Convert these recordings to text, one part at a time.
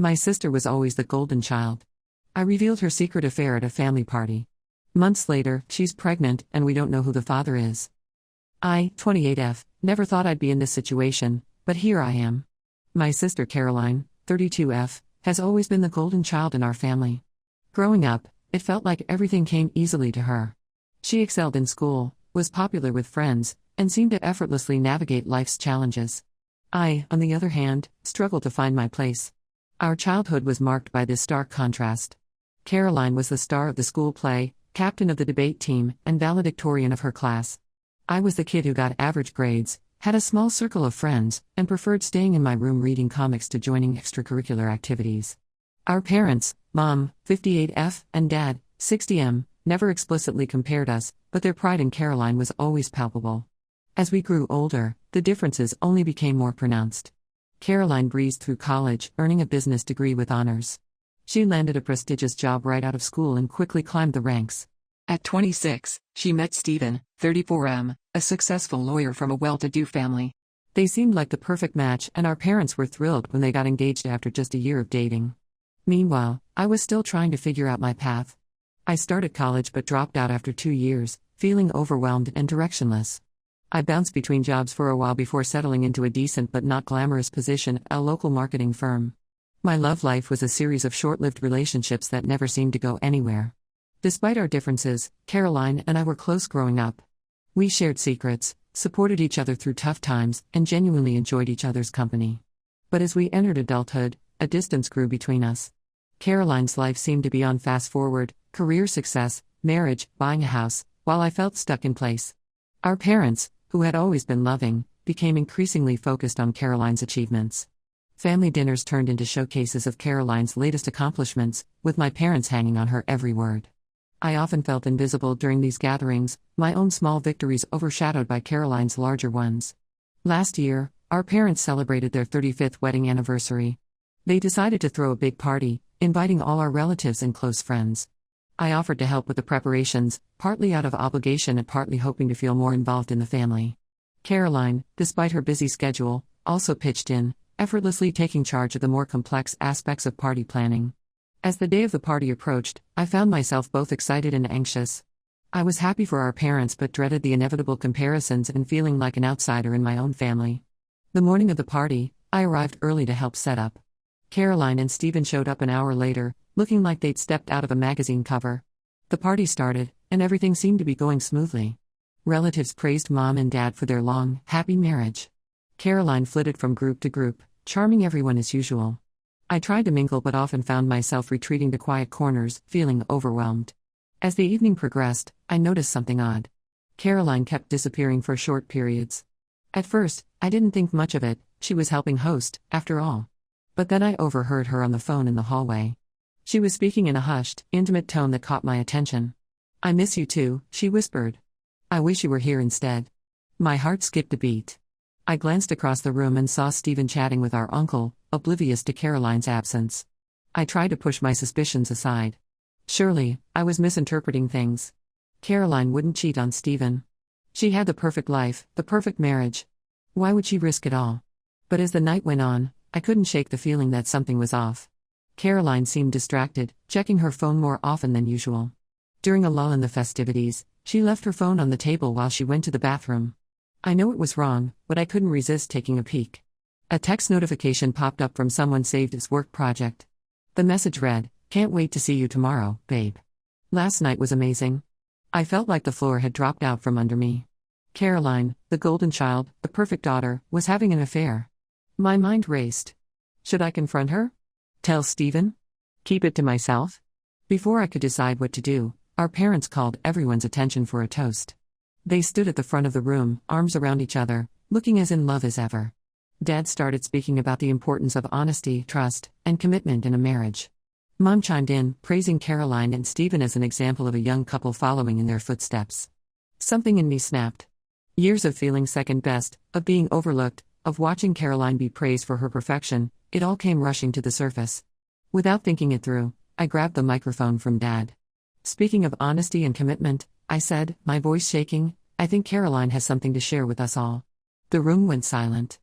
My sister was always the golden child. I revealed her secret affair at a family party. Months later, she's pregnant, and we don't know who the father is. I, 28F, never thought I'd be in this situation, but here I am. My sister Caroline, 32F, has always been the golden child in our family. Growing up, it felt like everything came easily to her. She excelled in school, was popular with friends, and seemed to effortlessly navigate life's challenges. I, on the other hand, struggled to find my place. Our childhood was marked by this stark contrast. Caroline was the star of the school play, captain of the debate team, and valedictorian of her class. I was the kid who got average grades, had a small circle of friends, and preferred staying in my room reading comics to joining extracurricular activities. Our parents, Mom, 58F, and Dad, 60M, never explicitly compared us, but their pride in Caroline was always palpable. As we grew older, the differences only became more pronounced. Caroline breezed through college, earning a business degree with honors. She landed a prestigious job right out of school and quickly climbed the ranks. At 26, she met Stephen, 34M, a successful lawyer from a well-to-do family. They seemed like the perfect match, and our parents were thrilled when they got engaged after just a year of dating. Meanwhile, I was still trying to figure out my path. I started college but dropped out after 2 years, feeling overwhelmed and directionless. I bounced between jobs for a while before settling into a decent but not glamorous position at a local marketing firm. My love life was a series of short-lived relationships that never seemed to go anywhere. Despite our differences, Caroline and I were close growing up. We shared secrets, supported each other through tough times, and genuinely enjoyed each other's company. But as we entered adulthood, a distance grew between us. Caroline's life seemed to be on fast forward, career success, marriage, buying a house, while I felt stuck in place. Our parents, who had always been loving, became increasingly focused on Caroline's achievements. Family dinners turned into showcases of Caroline's latest accomplishments, with my parents hanging on her every word. I often felt invisible during these gatherings, my own small victories overshadowed by Caroline's larger ones. Last year, our parents celebrated their 35th wedding anniversary. They decided to throw a big party, inviting all our relatives and close friends. I offered to help with the preparations, partly out of obligation and partly hoping to feel more involved in the family. Caroline, despite her busy schedule, also pitched in, effortlessly taking charge of the more complex aspects of party planning. As the day of the party approached, I found myself both excited and anxious. I was happy for our parents but dreaded the inevitable comparisons and feeling like an outsider in my own family. The morning of the party, I arrived early to help set up. Caroline and Stephen showed up an hour later, looking like they'd stepped out of a magazine cover. The party started, and everything seemed to be going smoothly. Relatives praised Mom and Dad for their long, happy marriage. Caroline flitted from group to group, charming everyone as usual. I tried to mingle but often found myself retreating to quiet corners, feeling overwhelmed. As the evening progressed, I noticed something odd. Caroline kept disappearing for short periods. At first, I didn't think much of it, she was helping host, after all. But then I overheard her on the phone in the hallway. She was speaking in a hushed, intimate tone that caught my attention. "I miss you too," she whispered. "I wish you were here instead." My heart skipped a beat. I glanced across the room and saw Stephen chatting with our uncle, oblivious to Caroline's absence. I tried to push my suspicions aside. Surely, I was misinterpreting things. Caroline wouldn't cheat on Stephen. She had the perfect life, the perfect marriage. Why would she risk it all? But as the night went on, I couldn't shake the feeling that something was off. Caroline seemed distracted, checking her phone more often than usual. During a lull in the festivities, she left her phone on the table while she went to the bathroom. I know it was wrong, but I couldn't resist taking a peek. A text notification popped up from someone saved as work project. The message read, "Can't wait to see you tomorrow, babe. Last night was amazing." I felt like the floor had dropped out from under me. Caroline, the golden child, the perfect daughter, was having an affair. My mind raced. Should I confront her? Tell Stephen? Keep it to myself? Before I could decide what to do, our parents called everyone's attention for a toast. They stood at the front of the room, arms around each other, looking as in love as ever. Dad started speaking about the importance of honesty, trust, and commitment in a marriage. Mom chimed in, praising Caroline and Stephen as an example of a young couple following in their footsteps. Something in me snapped. Years of feeling second best, of being overlooked, of watching Caroline be praised for her perfection, it all came rushing to the surface. Without thinking it through, I grabbed the microphone from Dad. "Speaking of honesty and commitment," I said, my voice shaking, "I think Caroline has something to share with us all." The room went silent.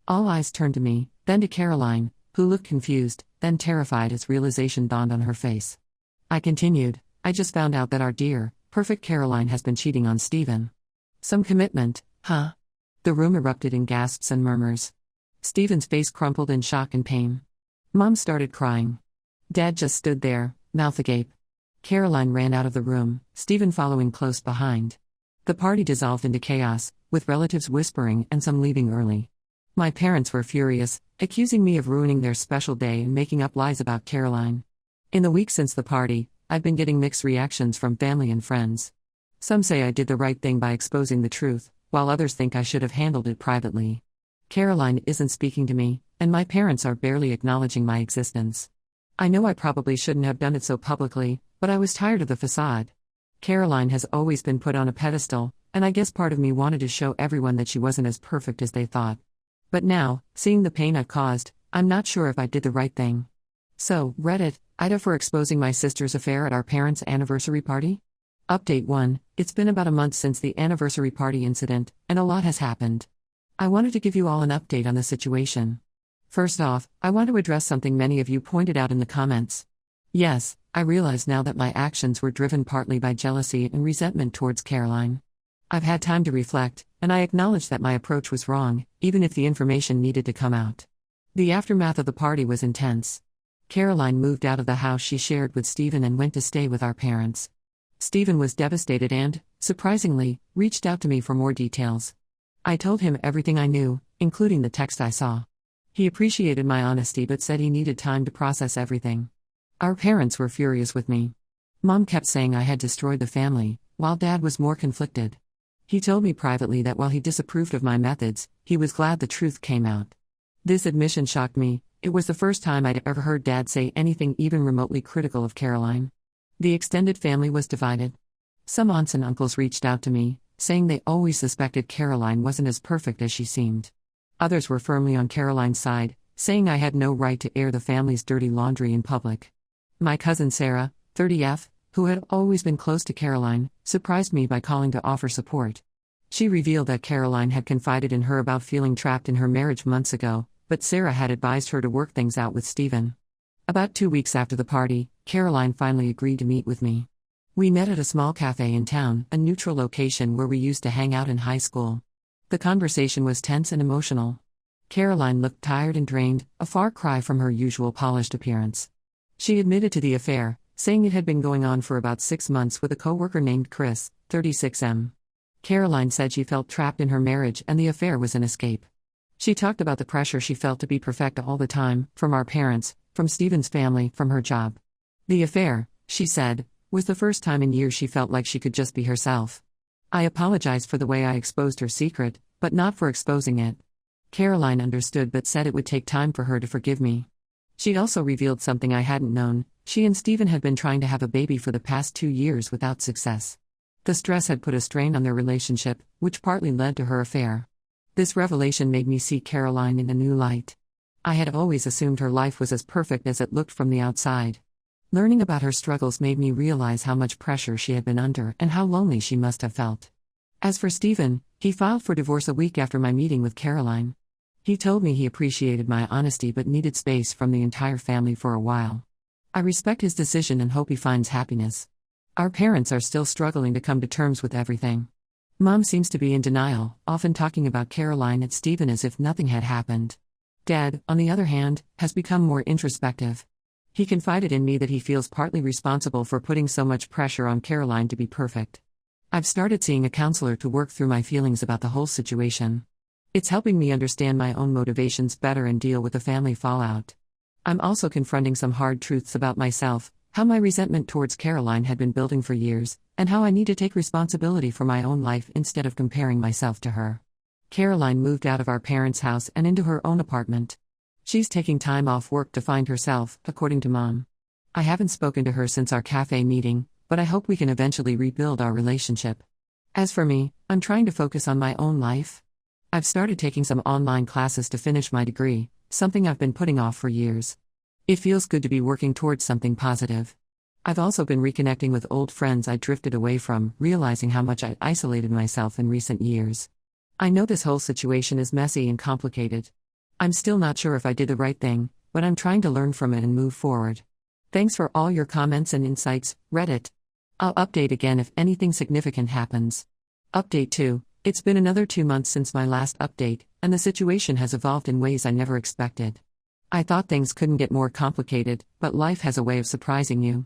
All eyes turned to me, then to Caroline, who looked confused, then terrified as realization dawned on her face. I continued, I just found out that our dear, perfect Caroline has been cheating on Stephen. Some commitment, huh? The room erupted in gasps and murmurs. Stephen's face crumpled in shock and pain. Mom started crying. Dad just stood there, mouth agape. Caroline ran out of the room, Stephen following close behind. The party dissolved into chaos, with relatives whispering and some leaving early. My parents were furious, accusing me of ruining their special day and making up lies about Caroline. In the week since the party, I've been getting mixed reactions from family and friends. Some say I did the right thing by exposing the truth, while others think I should have handled it privately. Caroline isn't speaking to me, and my parents are barely acknowledging my existence. I know I probably shouldn't have done it so publicly, but I was tired of the facade. Caroline has always been put on a pedestal, and I guess part of me wanted to show everyone that she wasn't as perfect as they thought. But now, seeing the pain I've caused, I'm not sure if I did the right thing. So, Reddit, Ida for exposing my sister's affair at our parents' anniversary party? Update 1, it's been about a month since the anniversary party incident, and a lot has happened. I wanted to give you all an update on the situation. First off, I want to address something many of you pointed out in the comments. Yes, I realize now that my actions were driven partly by jealousy and resentment towards Caroline. I've had time to reflect, and I acknowledge that my approach was wrong, even if the information needed to come out. The aftermath of the party was intense. Caroline moved out of the house she shared with Stephen and went to stay with our parents. Stephen was devastated and, surprisingly, reached out to me for more details. I told him everything I knew, including the text I saw. He appreciated my honesty but said he needed time to process everything. Our parents were furious with me. Mom kept saying I had destroyed the family, while Dad was more conflicted. He told me privately that while he disapproved of my methods, he was glad the truth came out. This admission shocked me. It was the first time I'd ever heard Dad say anything even remotely critical of Caroline. The extended family was divided. Some aunts and uncles reached out to me, saying they always suspected Caroline wasn't as perfect as she seemed. Others were firmly on Caroline's side, saying I had no right to air the family's dirty laundry in public. My cousin Sarah, 30F, who had always been close to Caroline, surprised me by calling to offer support. She revealed that Caroline had confided in her about feeling trapped in her marriage months ago, but Sarah had advised her to work things out with Stephen. About 2 weeks after the party, Caroline finally agreed to meet with me. We met at a small cafe in town, a neutral location where we used to hang out in high school. The conversation was tense and emotional. Caroline looked tired and drained, a far cry from her usual polished appearance. She admitted to the affair, saying it had been going on for about 6 months with a coworker named Chris, 36M. Caroline said she felt trapped in her marriage and the affair was an escape. She talked about the pressure she felt to be perfect all the time, from our parents, from Stephen's family, from her job. The affair, she said, was the first time in years she felt like she could just be herself. I apologized for the way I exposed her secret, but not for exposing it. Caroline understood but said it would take time for her to forgive me. She also revealed something I hadn't known. She and Stephen had been trying to have a baby for the past 2 years without success. The stress had put a strain on their relationship, which partly led to her affair. This revelation made me see Caroline in a new light. I had always assumed her life was as perfect as it looked from the outside. Learning about her struggles made me realize how much pressure she had been under and how lonely she must have felt. As for Stephen, he filed for divorce a week after my meeting with Caroline. He told me he appreciated my honesty but needed space from the entire family for a while. I respect his decision and hope he finds happiness. Our parents are still struggling to come to terms with everything. Mom seems to be in denial, often talking about Caroline and Stephen as if nothing had happened. Dad, on the other hand, has become more introspective. He confided in me that he feels partly responsible for putting so much pressure on Caroline to be perfect. I've started seeing a counselor to work through my feelings about the whole situation. It's helping me understand my own motivations better and deal with the family fallout. I'm also confronting some hard truths about myself, how my resentment towards Caroline had been building for years, and how I need to take responsibility for my own life instead of comparing myself to her. Caroline moved out of our parents' house and into her own apartment. She's taking time off work to find herself, according to Mom. I haven't spoken to her since our cafe meeting, but I hope we can eventually rebuild our relationship. As for me, I'm trying to focus on my own life. I've started taking some online classes to finish my degree, something I've been putting off for years. It feels good to be working towards something positive. I've also been reconnecting with old friends I drifted away from, realizing how much I'd isolated myself in recent years. I know this whole situation is messy and complicated. I'm still not sure if I did the right thing, but I'm trying to learn from it and move forward. Thanks for all your comments and insights, Reddit. I'll update again if anything significant happens. Update 2. It's been another 2 months since my last update, and the situation has evolved in ways I never expected. I thought things couldn't get more complicated, but life has a way of surprising you.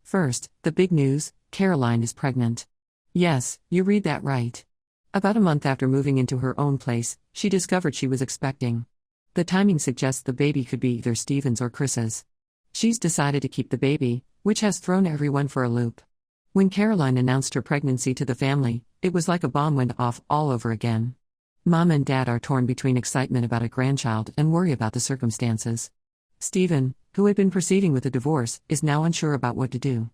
First, the big news: Caroline is pregnant. Yes, you read that right. About a month after moving into her own place, she discovered she was expecting. The timing suggests the baby could be either Steven's or Chris's. She's decided to keep the baby, which has thrown everyone for a loop. When Caroline announced her pregnancy to the family, it was like a bomb went off all over again. Mom and Dad are torn between excitement about a grandchild and worry about the circumstances. Steven, who had been proceeding with a divorce, is now unsure about what to do.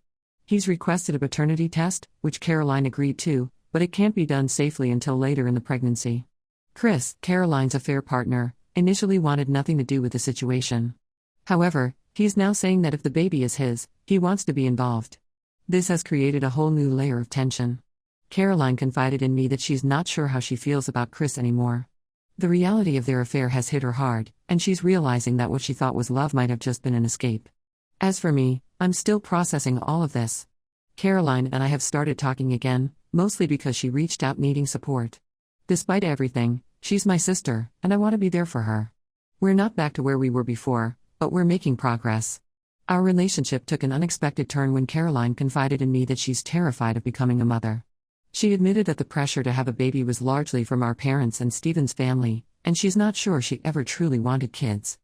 He's requested a paternity test, which Caroline agreed to, but it can't be done safely until later in the pregnancy. Chris, Caroline's affair partner, initially wanted nothing to do with the situation. However, he's now saying that if the baby is his, he wants to be involved. This has created a whole new layer of tension. Caroline confided in me that she's not sure how she feels about Chris anymore. The reality of their affair has hit her hard, and she's realizing that what she thought was love might have just been an escape. As for me, I'm still processing all of this. Caroline and I have started talking again, mostly because she reached out needing support. Despite everything, she's my sister, and I want to be there for her. We're not back to where we were before, but we're making progress. Our relationship took an unexpected turn when Caroline confided in me that she's terrified of becoming a mother. She admitted that the pressure to have a baby was largely from our parents and Steven's family, and she's not sure she ever truly wanted kids.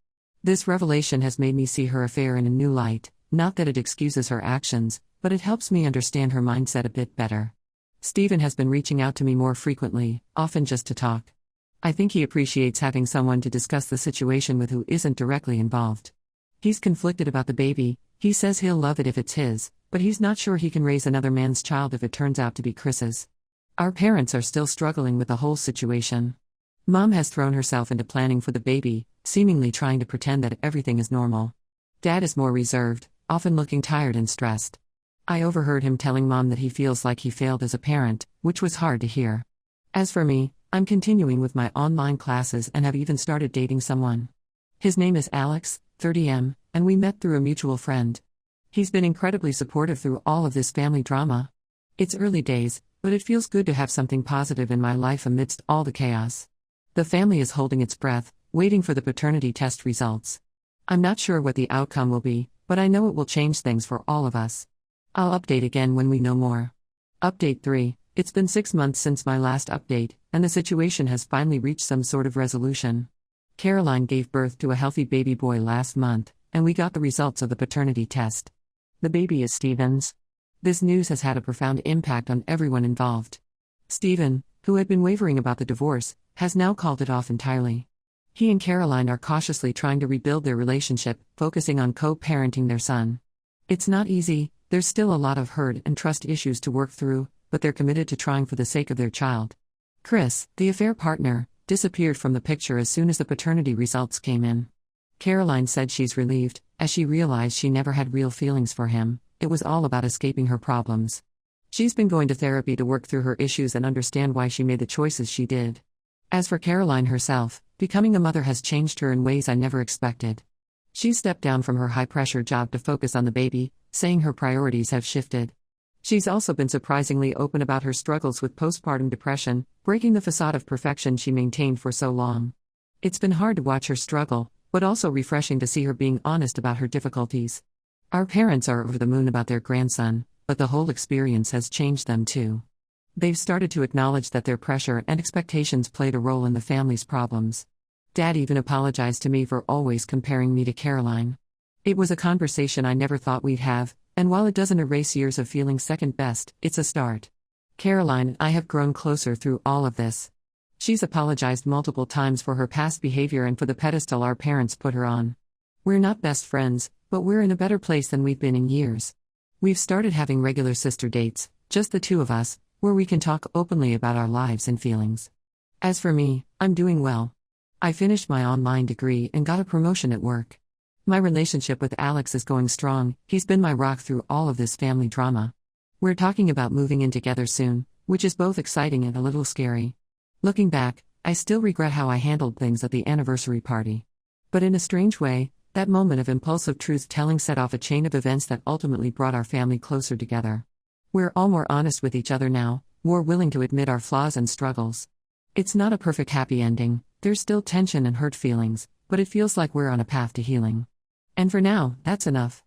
This revelation has made me see her affair in a new light, not that it excuses her actions, but it helps me understand her mindset a bit better. Steven has been reaching out to me more frequently, often just to talk. I think he appreciates having someone to discuss the situation with who isn't directly involved. He's conflicted about the baby. He says he'll love it if it's his, but he's not sure he can raise another man's child if it turns out to be Chris's. Our parents are still struggling with the whole situation. Mom has thrown herself into planning for the baby, seemingly trying to pretend that everything is normal. Dad is more reserved, often looking tired and stressed. I overheard him telling Mom that he feels like he failed as a parent, which was hard to hear. As for me, I'm continuing with my online classes and have even started dating someone. His name is Alex, 30M, and we met through a mutual friend. He's been incredibly supportive through all of this family drama. It's early days, but it feels good to have something positive in my life amidst all the chaos. The family is holding its breath, waiting for the paternity test results. I'm not sure what the outcome will be, but I know it will change things for all of us. I'll update again when we know more. Update 3. It's been 6 months since my last update, and the situation has finally reached some sort of resolution. Caroline gave birth to a healthy baby boy last month, and we got the results of the paternity test. The baby is Steven's. This news has had a profound impact on everyone involved. Steven, who had been wavering about the divorce, has now called it off entirely. He and Caroline are cautiously trying to rebuild their relationship, focusing on co-parenting their son. It's not easy, there's still a lot of hurt and trust issues to work through, but they're committed to trying for the sake of their child. Chris, the affair partner, disappeared from the picture as soon as the paternity results came in. Caroline said she's relieved, as she realized she never had real feelings for him. It was all about escaping her problems. She's been going to therapy to work through her issues and understand why she made the choices she did. As for Caroline herself, becoming a mother has changed her in ways I never expected. She stepped down from her high-pressure job to focus on the baby, saying her priorities have shifted. She's also been surprisingly open about her struggles with postpartum depression, breaking the facade of perfection she maintained for so long. It's been hard to watch her struggle, but also refreshing to see her being honest about her difficulties. Our parents are over the moon about their grandson, but the whole experience has changed them too. They've started to acknowledge that their pressure and expectations played a role in the family's problems. Dad even apologized to me for always comparing me to Caroline. It was a conversation I never thought we'd have, and while it doesn't erase years of feeling second best, it's a start. Caroline and I have grown closer through all of this. She's apologized multiple times for her past behavior and for the pedestal our parents put her on. We're not best friends, but we're in a better place than we've been in years. We've started having regular sister dates, just the two of us, where we can talk openly about our lives and feelings. As for me, I'm doing well. I finished my online degree and got a promotion at work. My relationship with Alex is going strong. He's been my rock through all of this family drama. We're talking about moving in together soon, which is both exciting and a little scary. Looking back, I still regret how I handled things at the anniversary party. But in a strange way, That moment of impulsive truth-telling set off a chain of events that ultimately brought our family closer together. We're all more honest with each other now, more willing to admit our flaws and struggles. It's not a perfect happy ending, there's still tension and hurt feelings, but it feels like we're on a path to healing. And for now, that's enough.